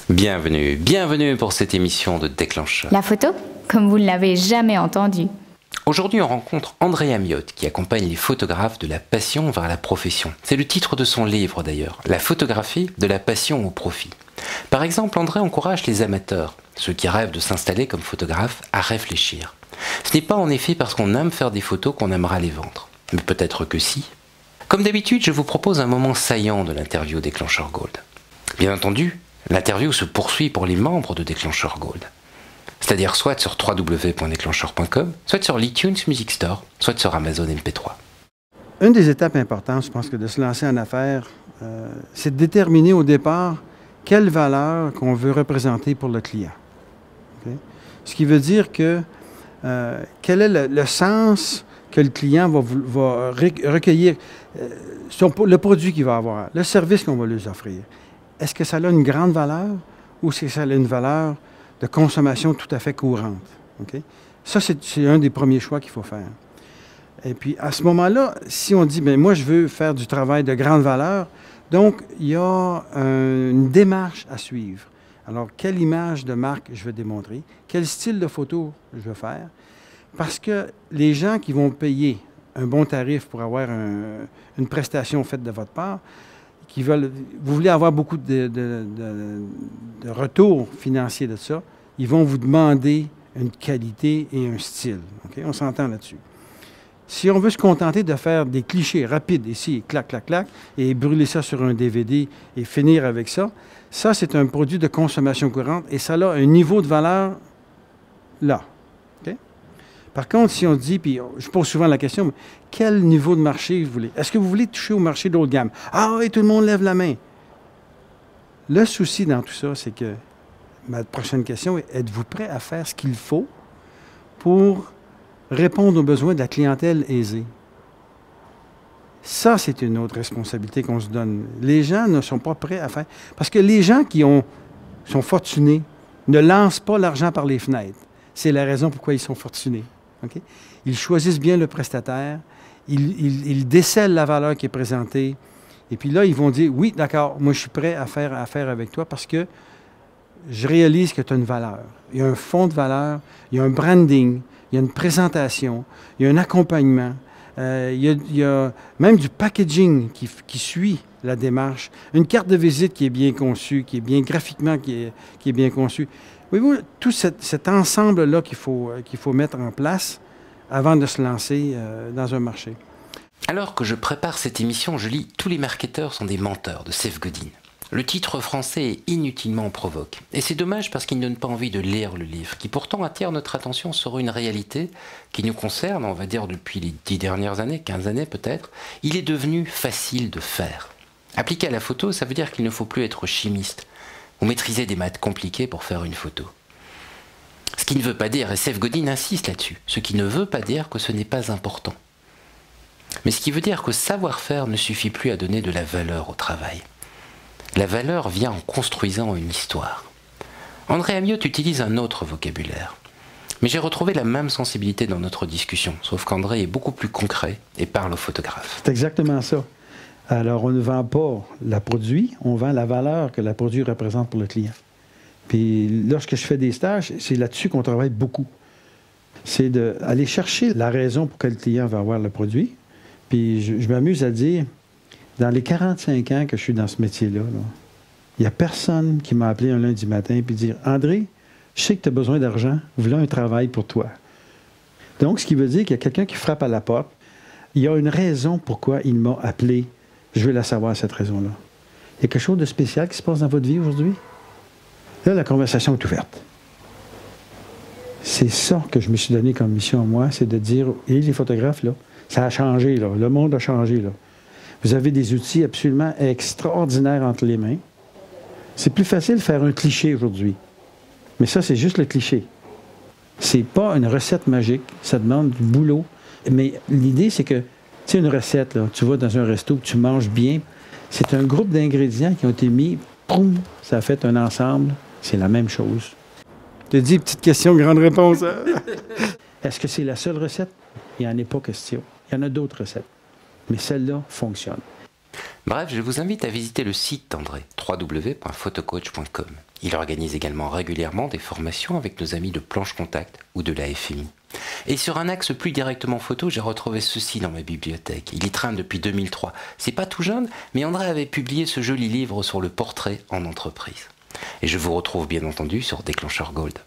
Bienvenue pour cette émission de Déclencheur. La photo, comme vous ne l'avez jamais entendu. Aujourd'hui, on rencontre André Amiotte qui accompagne les photographes de la passion vers la profession. C'est le titre de son livre d'ailleurs, La photographie de la passion au profit. Par exemple, André encourage les amateurs, ceux qui rêvent de s'installer comme photographe, à réfléchir. Ce n'est pas en effet parce qu'on aime faire des photos qu'on aimera les vendre. Mais peut-être que si. Comme d'habitude, je vous propose un moment saillant de l'interview Déclencheur Gold. Bien entendu, l'interview se poursuit pour les membres de Déclencheur Gold. C'est-à-dire soit sur www.déclencheur.com, soit sur l'iTunes Music Store, soit sur Amazon MP3. Une des étapes importantes, je pense, que de se lancer en affaires, c'est de déterminer au départ quelle valeur qu'on veut représenter pour le client. Okay? Ce qui veut dire que quel est le sens que le client va recueillir, le produit qu'il va avoir, le service qu'on va lui offrir. Est-ce que ça a une grande valeur ou est-ce que ça a une valeur de consommation tout à fait courante? Okay? Ça, c'est un des premiers choix qu'il faut faire. Et puis, à ce moment-là, si on dit, bien, moi, je veux faire du travail de grande valeur, donc, il y a une démarche à suivre. Alors, quelle image de marque je veux démontrer? Quel style de photo je veux faire? Parce que les gens qui vont payer un bon tarif pour avoir une prestation faite de votre part, vous voulez avoir beaucoup de retours financiers de ça, ils vont vous demander une qualité et un style. Okay? On s'entend là-dessus. Si on veut se contenter de faire des clichés rapides ici, clac, clac, clac, et brûler ça sur un DVD et finir avec ça, ça, c'est un produit de consommation courante et ça a un niveau de valeur là. Okay? Par contre, si on dit, puis je pose souvent la question, mais quel niveau de marché vous voulez? Est-ce que vous voulez toucher au marché de haut de gamme? Ah oui, tout le monde lève la main. Le souci dans tout ça, c'est que ma prochaine question est, êtes-vous prêt à faire ce qu'il faut pour répondre aux besoins de la clientèle aisée? Ça, c'est une autre responsabilité qu'on se donne. Les gens ne sont pas prêts à faire... Parce que les gens qui sont fortunés ne lancent pas l'argent par les fenêtres. C'est la raison pourquoi ils sont fortunés. Okay? Ils choisissent bien le prestataire, ils décèlent la valeur qui est présentée, et puis là, ils vont dire, oui, d'accord, moi, je suis prêt à faire affaire avec toi parce que je réalise que tu as une valeur. Il y a un fond de valeur, il y a un branding, il y a une présentation, il y a un accompagnement, il y a même du packaging qui suit la démarche, une carte de visite qui est bien conçue, qui est bien graphiquement, qui est bien conçue. Voyez-vous, tout cet ensemble-là qu'il faut mettre en place avant de se lancer dans un marché. Alors que je prépare cette émission, je lis « Tous les marketeurs sont des menteurs » de Seth Godin. Le titre français est inutilement provoque. Et c'est dommage parce qu'il ne donne pas envie de lire le livre, qui pourtant attire notre attention sur une réalité qui nous concerne, on va dire depuis les 10 dernières années, 15 années peut-être. Il est devenu facile de faire. Appliqué à la photo, ça veut dire qu'il ne faut plus être chimiste ou maîtriser des maths compliquées pour faire une photo. Ce qui ne veut pas dire, et Seth Godin insiste là-dessus, ce qui ne veut pas dire que ce n'est pas important. Mais ce qui veut dire que savoir-faire ne suffit plus à donner de la valeur au travail. La valeur vient en construisant une histoire. André Amiotte utilise un autre vocabulaire. Mais j'ai retrouvé la même sensibilité dans notre discussion, sauf qu'André est beaucoup plus concret et parle aux photographes. C'est exactement ça. Alors, on ne vend pas le produit, on vend la valeur que le produit représente pour le client. Puis, lorsque je fais des stages, c'est là-dessus qu'on travaille beaucoup. C'est d'aller chercher la raison pour que le client va avoir le produit. Puis, je m'amuse à dire, dans les 45 ans que je suis dans ce métier-là, il n'y a personne qui m'a appelé un lundi matin et dire « André, je sais que tu as besoin d'argent, voilà un travail pour toi. » Donc, ce qui veut dire qu'il y a quelqu'un qui frappe à la porte. Il y a une raison pourquoi il m'a appelé. Je veux la savoir, cette raison-là. Il y a quelque chose de spécial qui se passe dans votre vie aujourd'hui? Là, la conversation est ouverte. C'est ça que je me suis donné comme mission à moi, c'est de dire, et les photographes, là, ça a changé, là. Le monde a changé, là. Vous avez des outils absolument extraordinaires entre les mains. C'est plus facile de faire un cliché aujourd'hui. Mais ça, c'est juste le cliché. C'est pas une recette magique. Ça demande du boulot. Mais l'idée, c'est que, tu sais, une recette, là, tu vas dans un resto, tu manges bien. C'est un groupe d'ingrédients qui ont été mis, poum, ça a fait un ensemble. C'est la même chose. Je te dis, petite question, grande réponse. Hein? Est-ce que c'est la seule recette? Il n'y en a pas question. Il y en a d'autres recettes. Mais celle-là fonctionne. Bref, je vous invite à visiter le site d'André, www.photocoach.com. Il organise également régulièrement des formations avec nos amis de Planche Contact ou de la FMI. Et sur un axe plus directement photo, j'ai retrouvé ceci dans ma bibliothèque. Il y traîne depuis 2003. C'est pas tout jeune, mais André avait publié ce joli livre sur le portrait en entreprise. Et je vous retrouve bien entendu sur Déclencheur Gold.